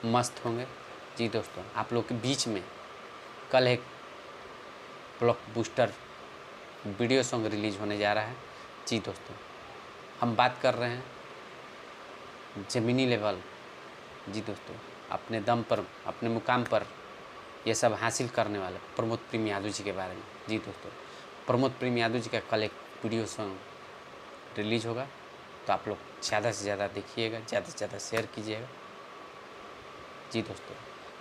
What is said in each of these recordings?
मस्त होंगे। जी दोस्तों, आप लोग के बीच में कल एक ब्लॉकबस्टर वीडियो सॉन्ग रिलीज होने जा रहा है। जी दोस्तों, हम बात कर रहे हैं ज़मीनी लेवल, जी दोस्तों, अपने दम पर, अपने मुकाम पर ये सब हासिल करने वाले प्रमोद प्रेम यादव जी के बारे में। जी दोस्तों, प्रमोद प्रेम यादव जी का कल एक वीडियो सॉन्ग रिलीज होगा, तो आप लोग ज़्यादा से ज़्यादा देखिएगा, ज़्यादा से ज़्यादा शेयर कीजिएगा। जी दोस्तों,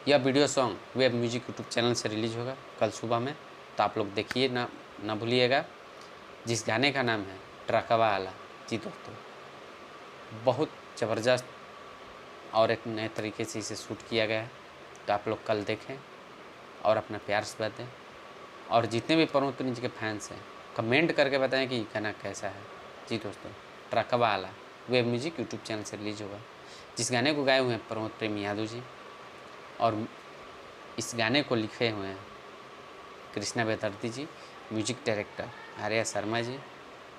यह video song web music YouTube channel से रिलीज होगा कल सुबह में, तो आप लोग देखिए, ना भूलिएगा। जिस गाने का नाम है ट्रकवा आला। जी दोस्तों, बहुत ज़बरदस्त और एक नए तरीके से इसे शूट किया गया है, तो आप लोग कल देखें और अपना प्यार से दें। और जितने भी प्रमोद प्रेम जी के फैंस हैं, कमेंट करके बताएं कि गाना कैसा है। जी दोस्तों, ट्रकवा आला वेब म्यूजिक यूट्यूब चैनल से रिलीज होगा। जिस गाने को गाए हुए हैं प्रमोद प्रेम यादव जी, और इस गाने को लिखे हुए हैं कृष्णा बेदर्दी जी, म्यूजिक डायरेक्टर आर्या शर्मा जी।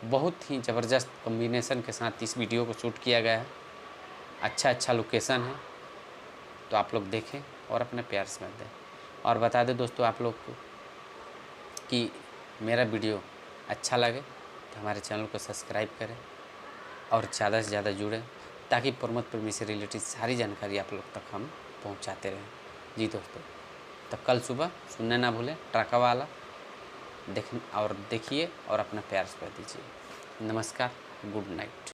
बहुत ही ज़बरदस्त कॉम्बिनेशन के साथ इस वीडियो को शूट किया गया है। अच्छा लोकेशन है, तो आप लोग देखें और अपने प्यार से मत दें। और बता दें दोस्तों आप लोग को कि मेरा वीडियो अच्छा लगे तो हमारे चैनल को सब्सक्राइब करें और ज़्यादा से ज़्यादा जुड़ें, ताकि प्रमोद प्रेम से रिलेटेड सारी जानकारी आप लोग तक हम पहुंचाते रहें। जी दोस्तों, तो कल सुबह सुनने ना भूलें ट्रकवा वाला, देखिए और अपना प्यार से दीजिए। नमस्कार, गुड नाइट।